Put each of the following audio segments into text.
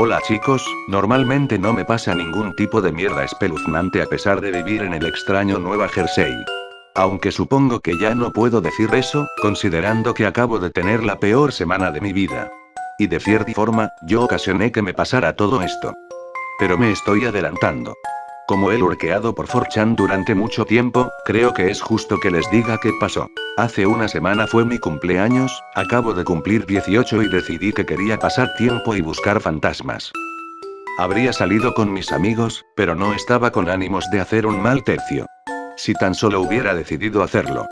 Hola chicos, normalmente no me pasa ningún tipo de mierda espeluznante a pesar de vivir en el extraño Nueva Jersey. Aunque supongo que ya no puedo decir eso, considerando que acabo de tener la peor semana de mi vida. Y de cierta forma, yo ocasioné que me pasara todo esto. Pero me estoy adelantando. Como he lurkeado por 4chan durante mucho tiempo, creo que es justo que les diga qué pasó. Hace una semana fue mi cumpleaños, acabo de cumplir 18 y decidí que quería pasar tiempo y buscar fantasmas. Habría salido con mis amigos, pero no estaba con ánimos de hacer un mal tercio. Si tan solo hubiera decidido hacerlo.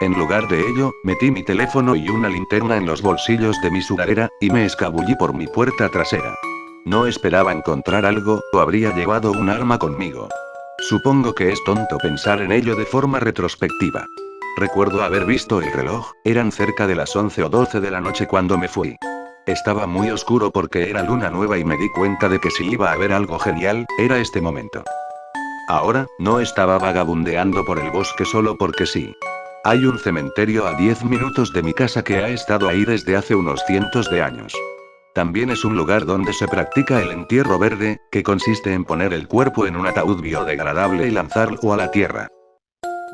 En lugar de ello, metí mi teléfono y una linterna en los bolsillos de mi sudadera, y me escabullí por mi puerta trasera. No esperaba encontrar algo, o habría llevado un arma conmigo. Supongo que es tonto pensar en ello de forma retrospectiva. Recuerdo haber visto el reloj, eran cerca de las 11 o 12 de la noche cuando me fui. Estaba muy oscuro porque era luna nueva y me di cuenta de que si iba a haber algo genial, era este momento. Ahora, no estaba vagabundeando por el bosque solo porque sí. Hay un cementerio a 10 minutos de mi casa que ha estado ahí desde hace unos cientos de años. También es un lugar donde se practica el entierro verde, que consiste en poner el cuerpo en un ataúd biodegradable y lanzarlo a la tierra.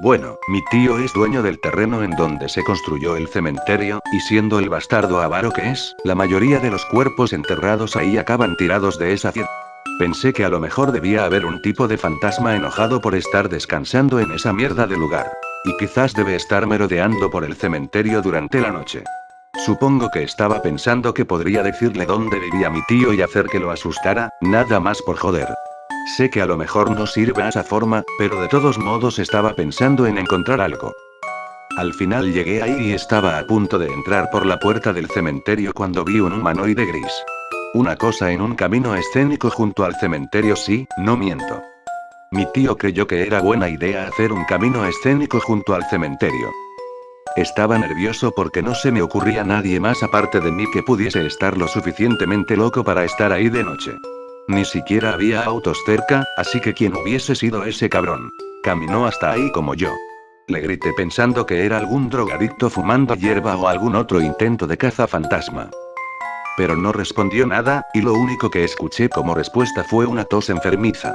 Bueno, mi tío es dueño del terreno en donde se construyó el cementerio, y siendo el bastardo avaro que es, la mayoría de los cuerpos enterrados ahí acaban tirados de esa tierra. Pensé que a lo mejor debía haber un tipo de fantasma enojado por estar descansando en esa mierda de lugar. Y quizás debe estar merodeando por el cementerio durante la noche. Supongo que estaba pensando que podría decirle dónde vivía mi tío y hacer que lo asustara, nada más por joder. Sé que a lo mejor no sirve a esa forma, pero de todos modos estaba pensando en encontrar algo. Al final llegué ahí y estaba a punto de entrar por la puerta del cementerio cuando vi un humanoide gris. Una cosa en un camino escénico junto al cementerio, sí, no miento. Mi tío creyó que era buena idea hacer un camino escénico junto al cementerio. Estaba nervioso porque no se me ocurría nadie más aparte de mí que pudiese estar lo suficientemente loco para estar ahí de noche. Ni siquiera había autos cerca, así que quien hubiese sido ese cabrón. Caminó hasta ahí como yo. Le grité pensando que era algún drogadicto fumando hierba o algún otro intento de caza fantasma. Pero no respondió nada, y lo único que escuché como respuesta fue una tos enfermiza.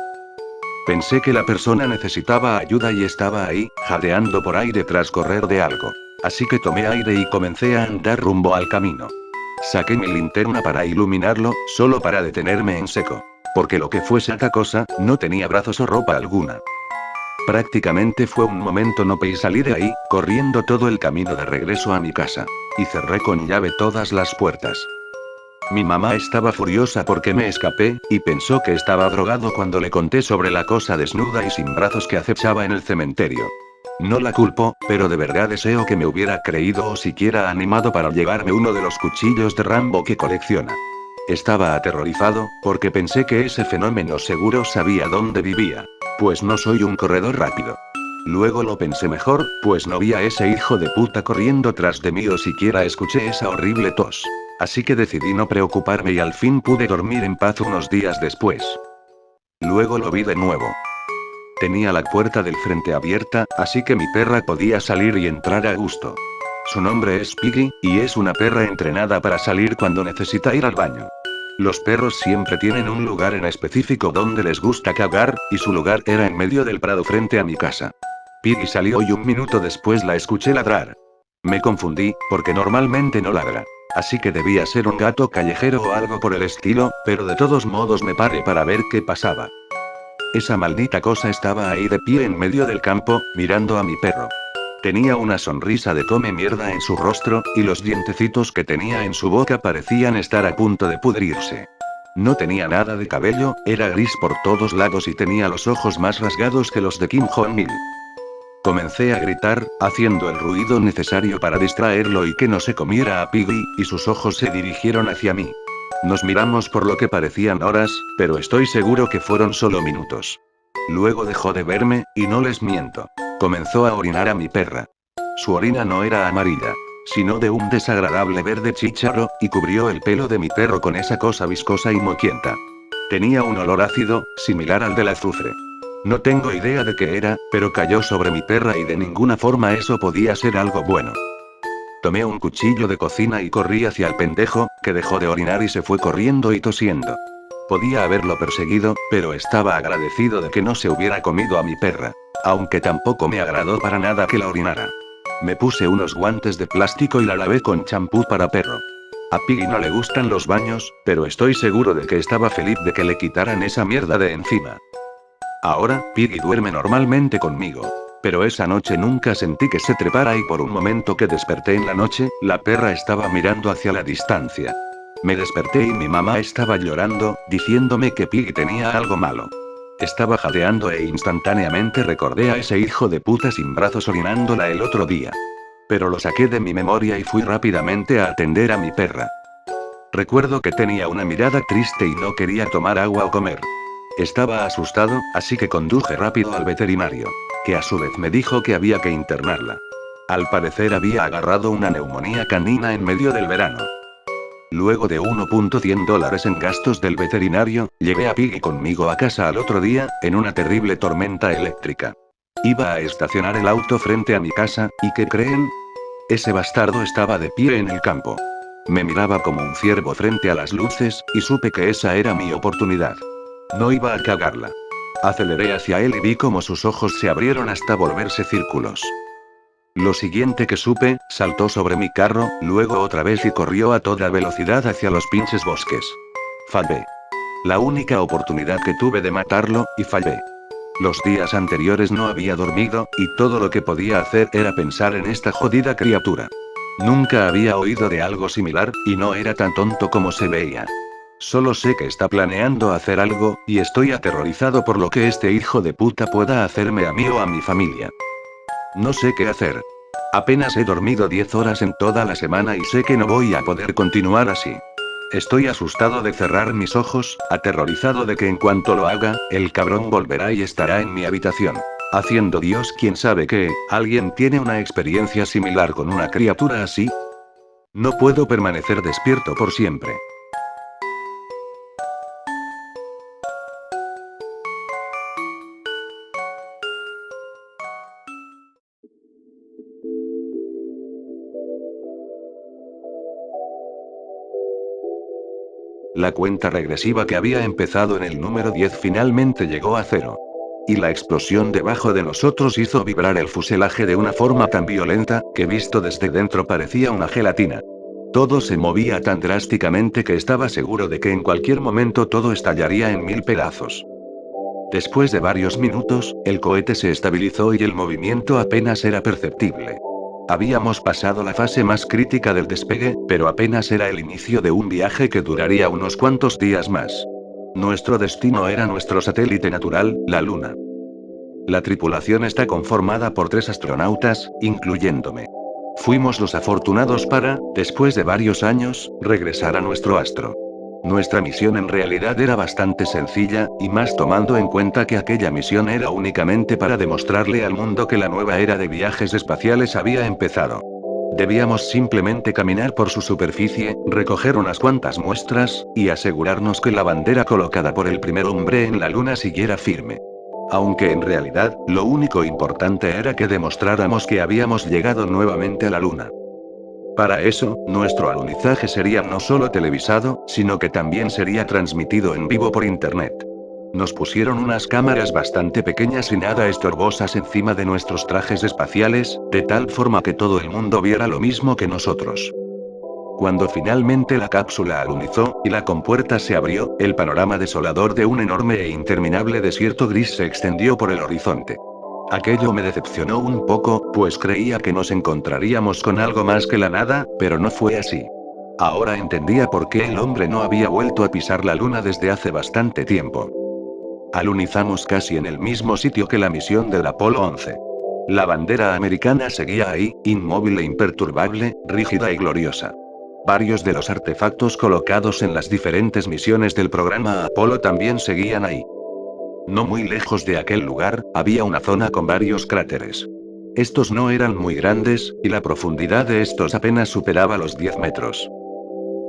Pensé que la persona necesitaba ayuda y estaba ahí, jadeando por aire tras correr de algo. Así que tomé aire y comencé a andar rumbo al camino. Saqué mi linterna para iluminarlo, solo para detenerme en seco. Porque lo que fuese esa cosa, no tenía brazos o ropa alguna. Prácticamente fue un momento no y salí de ahí, corriendo todo el camino de regreso a mi casa. Y cerré con llave todas las puertas. Mi mamá estaba furiosa porque me escapé, y pensó que estaba drogado cuando le conté sobre la cosa desnuda y sin brazos que acechaba en el cementerio. No la culpo, pero de verdad deseo que me hubiera creído o siquiera animado para llevarme uno de los cuchillos de Rambo que colecciona. Estaba aterrorizado, porque pensé que ese fenómeno seguro sabía dónde vivía. Pues no soy un corredor rápido. Luego lo pensé mejor, pues no vi a ese hijo de puta corriendo tras de mí o siquiera escuché esa horrible tos. Así que decidí no preocuparme y al fin pude dormir en paz unos días después. Luego lo vi de nuevo. Tenía la puerta del frente abierta, así que mi perra podía salir y entrar a gusto. Su nombre es Piggy, y es una perra entrenada para salir cuando necesita ir al baño. Los perros siempre tienen un lugar en específico donde les gusta cagar, y su lugar era en medio del prado frente a mi casa. Piggy salió y un minuto después la escuché ladrar. Me confundí, porque normalmente no ladra. Así que debía ser un gato callejero o algo por el estilo, pero de todos modos me paré para ver qué pasaba. Esa maldita cosa estaba ahí de pie en medio del campo, mirando a mi perro. Tenía una sonrisa de come mierda en su rostro, y los dientecitos que tenía en su boca parecían estar a punto de pudrirse. No tenía nada de cabello, era gris por todos lados y tenía los ojos más rasgados que los de Kim Jong-il. Comencé a gritar, haciendo el ruido necesario para distraerlo y que no se comiera a Piggy, y sus ojos se dirigieron hacia mí. Nos miramos por lo que parecían horas, pero estoy seguro que fueron solo minutos. Luego dejó de verme, y no les miento. Comenzó a orinar a mi perra. Su orina no era amarilla, sino de un desagradable verde chícharo, y cubrió el pelo de mi perro con esa cosa viscosa y moquienta. Tenía un olor ácido, similar al del azufre. No tengo idea de qué era, pero cayó sobre mi perra y de ninguna forma eso podía ser algo bueno. Tomé un cuchillo de cocina y corrí hacia el pendejo, que dejó de orinar y se fue corriendo y tosiendo. Podía haberlo perseguido, pero estaba agradecido de que no se hubiera comido a mi perra. Aunque tampoco me agradó para nada que la orinara. Me puse unos guantes de plástico y la lavé con champú para perro. A Piggy no le gustan los baños, pero estoy seguro de que estaba feliz de que le quitaran esa mierda de encima. Ahora, Piggy duerme normalmente conmigo. Pero esa noche nunca sentí que se trepara y por un momento que desperté en la noche, la perra estaba mirando hacia la distancia. Me desperté y mi mamá estaba llorando, diciéndome que Piggy tenía algo malo. Estaba jadeando e instantáneamente recordé a ese hijo de puta sin brazos orinándola el otro día. Pero lo saqué de mi memoria y fui rápidamente a atender a mi perra. Recuerdo que tenía una mirada triste y no quería tomar agua o comer. Estaba asustado, así que conduje rápido al veterinario, que a su vez me dijo que había que internarla. Al parecer había agarrado una neumonía canina en medio del verano. Luego de $1.100 en gastos del veterinario, llevé a Piggy conmigo a casa al otro día, en una terrible tormenta eléctrica. Iba a estacionar el auto frente a mi casa, ¿y qué creen? Ese bastardo estaba de pie en el campo. Me miraba como un ciervo frente a las luces, y supe que esa era mi oportunidad. No iba a cagarla. Aceleré hacia él y vi como sus ojos se abrieron hasta volverse círculos. Lo siguiente que supe, saltó sobre mi carro, luego otra vez y corrió a toda velocidad hacia los pinches bosques. Fallé. La única oportunidad que tuve de matarlo, y fallé. Los días anteriores no había dormido, y todo lo que podía hacer era pensar en esta jodida criatura. Nunca había oído de algo similar, y no era tan tonto como se veía. Solo sé que está planeando hacer algo, y estoy aterrorizado por lo que este hijo de puta pueda hacerme a mí o a mi familia. No sé qué hacer. Apenas he dormido 10 horas en toda la semana y sé que no voy a poder continuar así. Estoy asustado de cerrar mis ojos, aterrorizado de que en cuanto lo haga, el cabrón volverá y estará en mi habitación. Haciendo Dios quien sabe que, ¿alguien tiene una experiencia similar con una criatura así? No puedo permanecer despierto por siempre. La cuenta regresiva que había empezado en el número 10 finalmente llegó a 0. Y la explosión debajo de nosotros hizo vibrar el fuselaje de una forma tan violenta, que visto desde dentro parecía una gelatina. Todo se movía tan drásticamente que estaba seguro de que en cualquier momento todo estallaría en 1000 pedazos. Después de varios minutos, el cohete se estabilizó y el movimiento apenas era perceptible. Habíamos pasado la fase más crítica del despegue, pero apenas era el inicio de un viaje que duraría unos cuantos días más. Nuestro destino era nuestro satélite natural, la Luna. La tripulación está conformada por 3 astronautas, incluyéndome. Fuimos los afortunados para, después de varios años, regresar a nuestro astro. Nuestra misión en realidad era bastante sencilla, y más tomando en cuenta que aquella misión era únicamente para demostrarle al mundo que la nueva era de viajes espaciales había empezado. Debíamos simplemente caminar por su superficie, recoger unas cuantas muestras, y asegurarnos que la bandera colocada por el primer hombre en la Luna siguiera firme. Aunque en realidad, lo único importante era que demostráramos que habíamos llegado nuevamente a la Luna. Para eso, nuestro alunizaje sería no solo televisado, sino que también sería transmitido en vivo por internet. Nos pusieron unas cámaras bastante pequeñas y nada estorbosas encima de nuestros trajes espaciales, de tal forma que todo el mundo viera lo mismo que nosotros. Cuando finalmente la cápsula alunizó, y la compuerta se abrió, el panorama desolador de un enorme e interminable desierto gris se extendió por el horizonte. Aquello me decepcionó un poco, pues creía que nos encontraríamos con algo más que la nada, pero no fue así. Ahora entendía por qué el hombre no había vuelto a pisar la luna desde hace bastante tiempo. Alunizamos casi en el mismo sitio que la misión del Apolo 11. La bandera americana seguía ahí, inmóvil e imperturbable, rígida y gloriosa. Varios de los artefactos colocados en las diferentes misiones del programa Apolo también seguían ahí. No muy lejos de aquel lugar, había una zona con varios cráteres. Estos no eran muy grandes, y la profundidad de estos apenas superaba los 10 metros.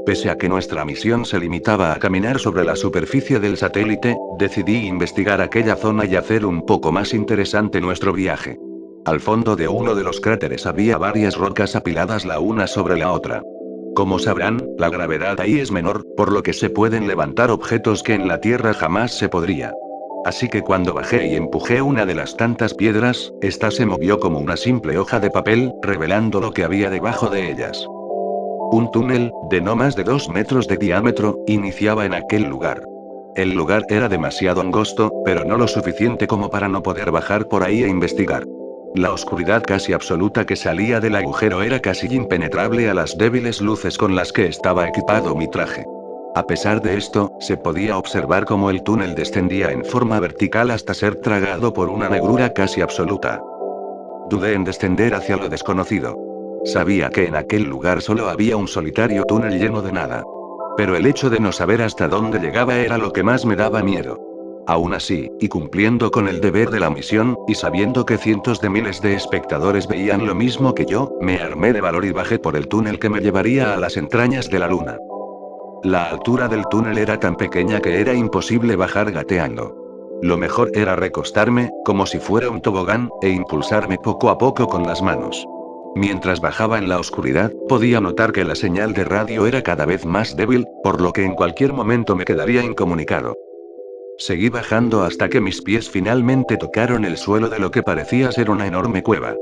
Pese a que nuestra misión se limitaba a caminar sobre la superficie del satélite, decidí investigar aquella zona y hacer un poco más interesante nuestro viaje. Al fondo de uno de los cráteres había varias rocas apiladas la una sobre la otra. Como sabrán, la gravedad ahí es menor, por lo que se pueden levantar objetos que en la Tierra jamás se podría. Así que cuando bajé y empujé una de las tantas piedras, esta se movió como una simple hoja de papel, revelando lo que había debajo de ellas. Un túnel, de no más de 2 metros de diámetro, iniciaba en aquel lugar. El lugar era demasiado angosto, pero no lo suficiente como para no poder bajar por ahí e investigar. La oscuridad casi absoluta que salía del agujero era casi impenetrable a las débiles luces con las que estaba equipado mi traje. A pesar de esto, se podía observar cómo el túnel descendía en forma vertical hasta ser tragado por una negrura casi absoluta. Dudé en descender hacia lo desconocido. Sabía que en aquel lugar solo había un solitario túnel lleno de nada. Pero el hecho de no saber hasta dónde llegaba era lo que más me daba miedo. Aún así, y cumpliendo con el deber de la misión, y sabiendo que cientos de miles de espectadores veían lo mismo que yo, me armé de valor y bajé por el túnel que me llevaría a las entrañas de la luna. La altura del túnel era tan pequeña que era imposible bajar gateando. Lo mejor era recostarme, como si fuera un tobogán, e impulsarme poco a poco con las manos. Mientras bajaba en la oscuridad, podía notar que la señal de radio era cada vez más débil, por lo que en cualquier momento me quedaría incomunicado. Seguí bajando hasta que mis pies finalmente tocaron el suelo de lo que parecía ser una enorme cueva.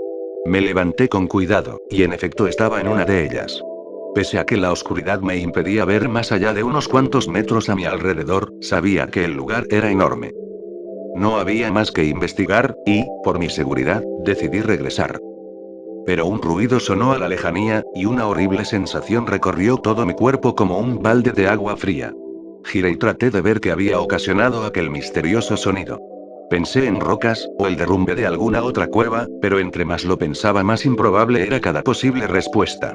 Me levanté con cuidado, y en efecto estaba en una de ellas. Pese a que la oscuridad me impedía ver más allá de unos cuantos metros a mi alrededor, sabía que el lugar era enorme. No había más que investigar, y, por mi seguridad, decidí regresar. Pero un ruido sonó a la lejanía, y una horrible sensación recorrió todo mi cuerpo como un balde de agua fría. Giré y traté de ver qué había ocasionado aquel misterioso sonido. Pensé en rocas, o el derrumbe de alguna otra cueva, pero entre más lo pensaba más improbable era cada posible respuesta.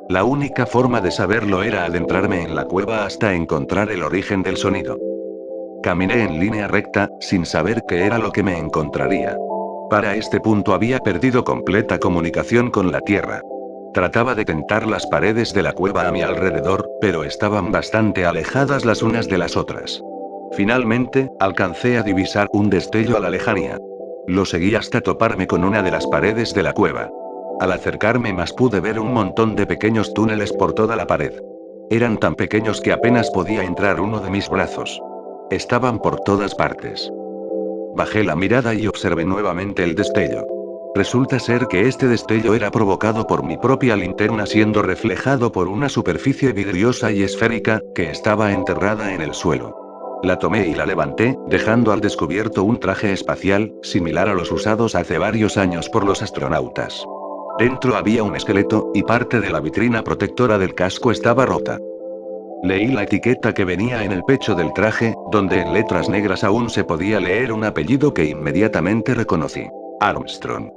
La única forma de saberlo era adentrarme en la cueva hasta encontrar el origen del sonido. Caminé en línea recta, sin saber qué era lo que me encontraría. Para este punto había perdido completa comunicación con la tierra. Trataba de tentar las paredes de la cueva a mi alrededor, pero estaban bastante alejadas las unas de las otras. Finalmente, alcancé a divisar un destello a la lejanía. Lo seguí hasta toparme con una de las paredes de la cueva. Al acercarme más pude ver un montón de pequeños túneles por toda la pared. Eran tan pequeños que apenas podía entrar uno de mis brazos. Estaban por todas partes. Bajé la mirada y observé nuevamente el destello. Resulta ser que este destello era provocado por mi propia linterna siendo reflejado por una superficie vidriosa y esférica, que estaba enterrada en el suelo. La tomé y la levanté, dejando al descubierto un traje espacial, similar a los usados hace varios años por los astronautas. Dentro había un esqueleto, y parte de la vitrina protectora del casco estaba rota. Leí la etiqueta que venía en el pecho del traje, donde en letras negras aún se podía leer un apellido que inmediatamente reconocí. Armstrong.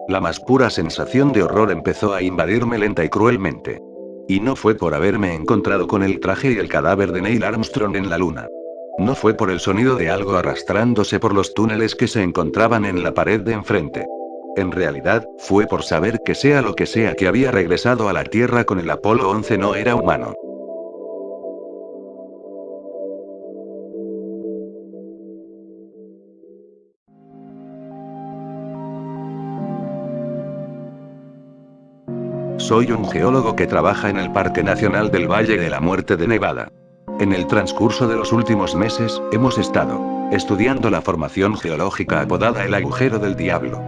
La más pura sensación de horror empezó a invadirme lenta y cruelmente. Y no fue por haberme encontrado con el traje y el cadáver de Neil Armstrong en la luna. No fue por el sonido de algo arrastrándose por los túneles que se encontraban en la pared de enfrente. En realidad, fue por saber que sea lo que sea que había regresado a la Tierra con el Apolo 11 no era humano. Soy un geólogo que trabaja en el Parque Nacional del Valle de la Muerte de Nevada. En el transcurso de los últimos meses, hemos estado estudiando la formación geológica apodada el Agujero del Diablo.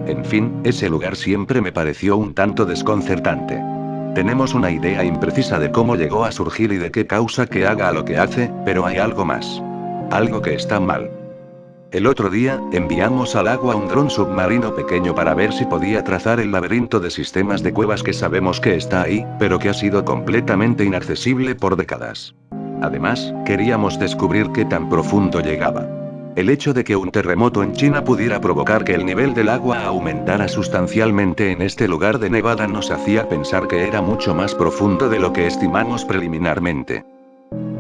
En fin, ese lugar siempre me pareció un tanto desconcertante. Tenemos una idea imprecisa de cómo llegó a surgir y de qué causa que haga lo que hace, pero hay algo más. Algo que está mal. El otro día, enviamos al agua un dron submarino pequeño para ver si podía trazar el laberinto de sistemas de cuevas que sabemos que está ahí, pero que ha sido completamente inaccesible por décadas. Además, queríamos descubrir qué tan profundo llegaba. El hecho de que un terremoto en China pudiera provocar que el nivel del agua aumentara sustancialmente en este lugar de Nevada nos hacía pensar que era mucho más profundo de lo que estimamos preliminarmente.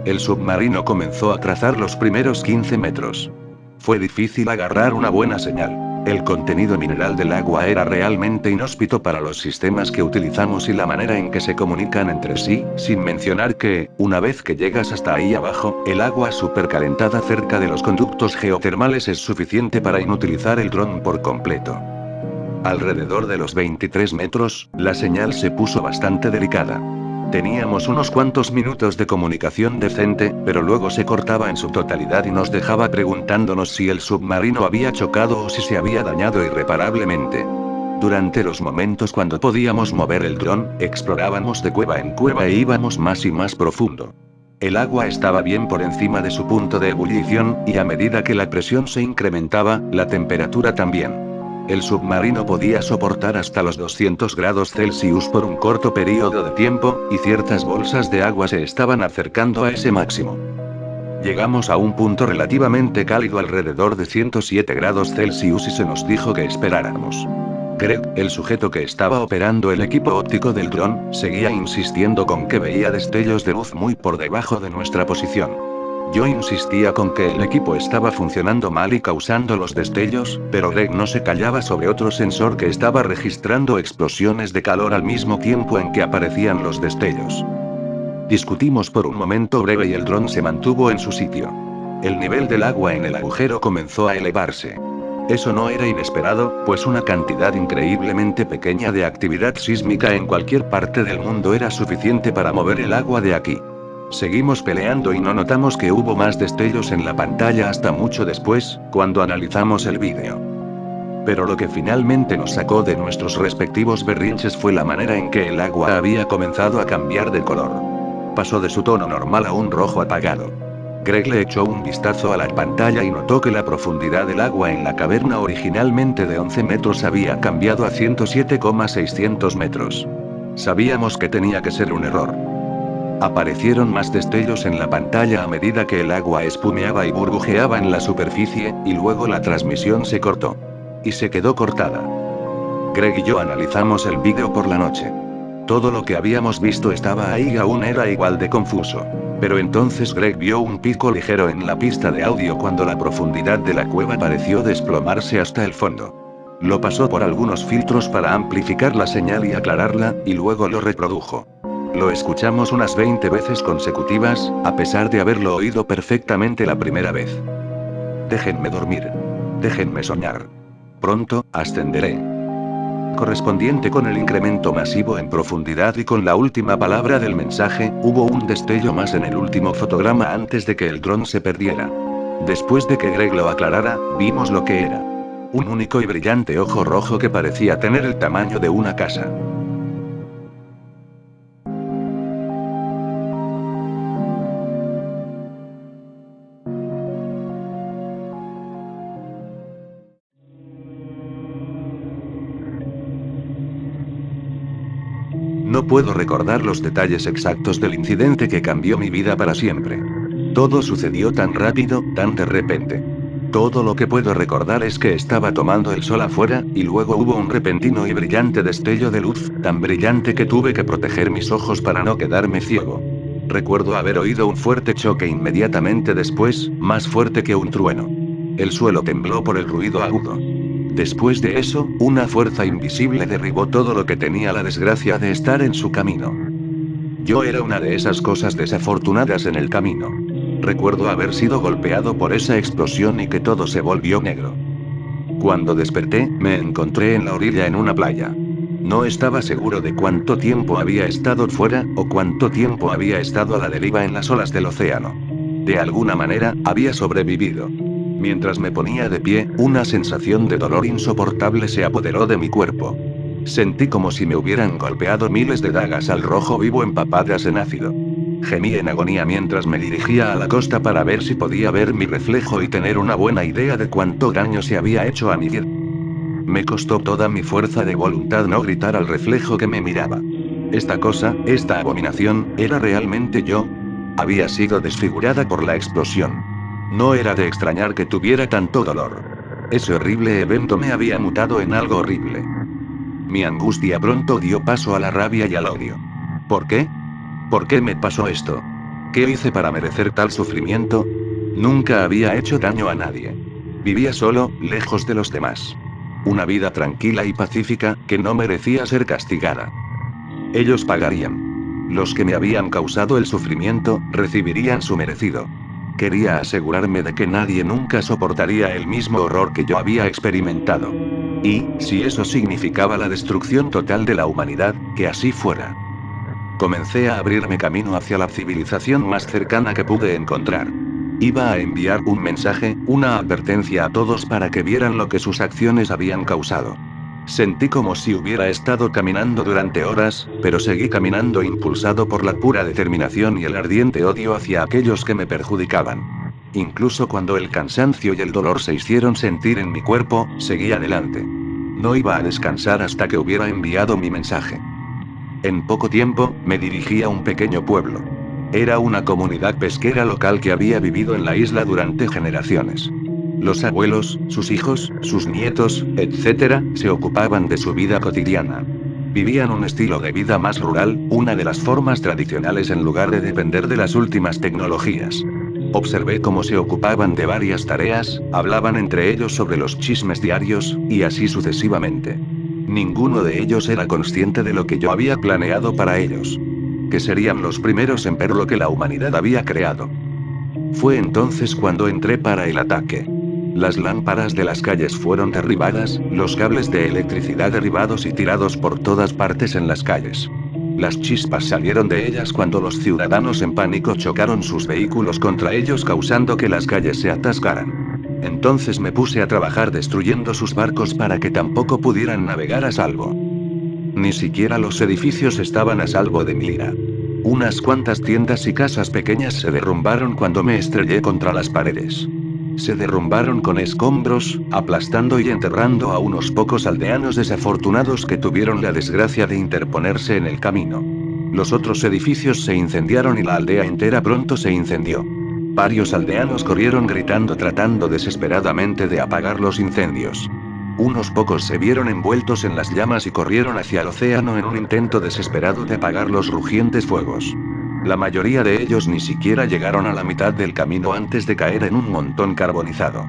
El submarino comenzó a trazar los primeros 15 metros. Fue difícil agarrar una buena señal. El contenido mineral del agua era realmente inhóspito para los sistemas que utilizamos y la manera en que se comunican entre sí, sin mencionar que, una vez que llegas hasta ahí abajo, el agua supercalentada cerca de los conductos geotermales es suficiente para inutilizar el dron por completo. Alrededor de los 23 metros, la señal se puso bastante delicada. Teníamos unos cuantos minutos de comunicación decente, pero luego se cortaba en su totalidad y nos dejaba preguntándonos si el submarino había chocado o si se había dañado irreparablemente. Durante los momentos cuando podíamos mover el dron, explorábamos de cueva en cueva e íbamos más y más profundo. El agua estaba bien por encima de su punto de ebullición, y a medida que la presión se incrementaba, la temperatura también. El submarino podía soportar hasta los 200 grados Celsius por un corto periodo de tiempo, y ciertas bolsas de agua se estaban acercando a ese máximo. Llegamos a un punto relativamente cálido alrededor de 107 grados Celsius y se nos dijo que esperáramos. Greg, el sujeto que estaba operando el equipo óptico del dron, seguía insistiendo con que veía destellos de luz muy por debajo de nuestra posición. Yo insistía con que el equipo estaba funcionando mal y causando los destellos, pero Greg no se callaba sobre otro sensor que estaba registrando explosiones de calor al mismo tiempo en que aparecían los destellos. Discutimos por un momento breve y el dron se mantuvo en su sitio. El nivel del agua en el agujero comenzó a elevarse. Eso no era inesperado, pues una cantidad increíblemente pequeña de actividad sísmica en cualquier parte del mundo era suficiente para mover el agua de aquí. Seguimos peleando y no notamos que hubo más destellos en la pantalla hasta mucho después, cuando analizamos el vídeo. Pero lo que finalmente nos sacó de nuestros respectivos berrinches fue la manera en que el agua había comenzado a cambiar de color. Pasó de su tono normal a un rojo apagado. Greg le echó un vistazo a la pantalla y notó que la profundidad del agua en la caverna originalmente de 11 metros había cambiado a 107,600 metros. Sabíamos que tenía que ser un error. Aparecieron más destellos en la pantalla a medida que el agua espumeaba y burbujeaba en la superficie, y luego la transmisión se cortó. Y se quedó cortada. Greg y yo analizamos el vídeo por la noche. Todo lo que habíamos visto estaba ahí y aún era igual de confuso. Pero entonces Greg vio un pico ligero en la pista de audio cuando la profundidad de la cueva pareció desplomarse hasta el fondo. Lo pasó por algunos filtros para amplificar la señal y aclararla, y luego lo reprodujo. Lo escuchamos unas 20 veces consecutivas, a pesar de haberlo oído perfectamente la primera vez. Déjenme dormir. Déjenme soñar. Pronto, ascenderé. Correspondiente con el incremento masivo en profundidad y con la última palabra del mensaje, hubo un destello más en el último fotograma antes de que el dron se perdiera. Después de que Greg lo aclarara, vimos lo que era. Un único y brillante ojo rojo que parecía tener el tamaño de una casa. No puedo recordar los detalles exactos del incidente que cambió mi vida para siempre. Todo sucedió tan rápido, tan de repente. Todo lo que puedo recordar es que estaba tomando el sol afuera, y luego hubo un repentino y brillante destello de luz, tan brillante que tuve que proteger mis ojos para no quedarme ciego. Recuerdo haber oído un fuerte choque inmediatamente después, más fuerte que un trueno. El suelo tembló por el ruido agudo. Después de eso, una fuerza invisible derribó todo lo que tenía la desgracia de estar en su camino. Yo era una de esas cosas desafortunadas en el camino. Recuerdo haber sido golpeado por esa explosión y que todo se volvió negro. Cuando desperté, me encontré en la orilla en una playa. No estaba seguro de cuánto tiempo había estado fuera, o cuánto tiempo había estado a la deriva en las olas del océano. De alguna manera, había sobrevivido. Mientras me ponía de pie, una sensación de dolor insoportable se apoderó de mi cuerpo. Sentí como si me hubieran golpeado miles de dagas al rojo vivo empapadas en ácido. Gemí en agonía mientras me dirigía a la costa para ver si podía ver mi reflejo y tener una buena idea de cuánto daño se había hecho a mi vida. Me costó toda mi fuerza de voluntad no gritar al reflejo que me miraba. Esta cosa, esta abominación, ¿era realmente yo? Había sido desfigurada por la explosión. No era de extrañar que tuviera tanto dolor. Ese horrible evento me había mutado en algo horrible. Mi angustia pronto dio paso a la rabia y al odio. ¿Por qué? ¿Por qué me pasó esto? ¿Qué hice para merecer tal sufrimiento? Nunca había hecho daño a nadie. Vivía solo, lejos de los demás. Una vida tranquila y pacífica, que no merecía ser castigada. Ellos pagarían. Los que me habían causado el sufrimiento, recibirían su merecido. Quería asegurarme de que nadie nunca soportaría el mismo horror que yo había experimentado. Y, si eso significaba la destrucción total de la humanidad, que así fuera. Comencé a abrirme camino hacia la civilización más cercana que pude encontrar. Iba a enviar un mensaje, una advertencia a todos para que vieran lo que sus acciones habían causado. Sentí como si hubiera estado caminando durante horas, pero seguí caminando impulsado por la pura determinación y el ardiente odio hacia aquellos que me perjudicaban. Incluso cuando el cansancio y el dolor se hicieron sentir en mi cuerpo, seguí adelante. No iba a descansar hasta que hubiera enviado mi mensaje. En poco tiempo, me dirigí a un pequeño pueblo. Era una comunidad pesquera local que había vivido en la isla durante generaciones. Los abuelos, sus hijos, sus nietos, etc., se ocupaban de su vida cotidiana. Vivían un estilo de vida más rural, una de las formas tradicionales en lugar de depender de las últimas tecnologías. Observé cómo se ocupaban de varias tareas, hablaban entre ellos sobre los chismes diarios, y así sucesivamente. Ninguno de ellos era consciente de lo que yo había planeado para ellos. Que serían los primeros en ver lo que la humanidad había creado. Fue entonces cuando entré para el ataque. Las lámparas de las calles fueron derribadas, los cables de electricidad derribados y tirados por todas partes en las calles. Las chispas salieron de ellas cuando los ciudadanos en pánico chocaron sus vehículos contra ellos causando que las calles se atascaran. Entonces me puse a trabajar destruyendo sus barcos para que tampoco pudieran navegar a salvo. Ni siquiera los edificios estaban a salvo de mi ira. Unas cuantas tiendas y casas pequeñas se derrumbaron cuando me estrellé contra las paredes. Se derrumbaron con escombros, aplastando y enterrando a unos pocos aldeanos desafortunados que tuvieron la desgracia de interponerse en el camino. Los otros edificios se incendiaron y la aldea entera pronto se incendió. Varios aldeanos corrieron gritando tratando desesperadamente de apagar los incendios. Unos pocos se vieron envueltos en las llamas y corrieron hacia el océano en un intento desesperado de apagar los rugientes fuegos. La mayoría de ellos ni siquiera llegaron a la mitad del camino antes de caer en un montón carbonizado.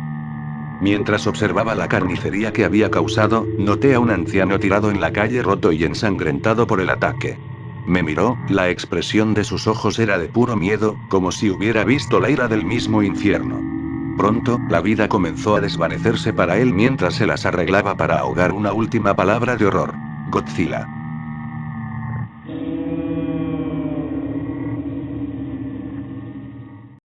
Mientras observaba la carnicería que había causado, noté a un anciano tirado en la calle roto y ensangrentado por el ataque. Me miró, la expresión de sus ojos era de puro miedo, como si hubiera visto la ira del mismo infierno. Pronto, la vida comenzó a desvanecerse para él mientras se las arreglaba para ahogar una última palabra de horror. Godzilla.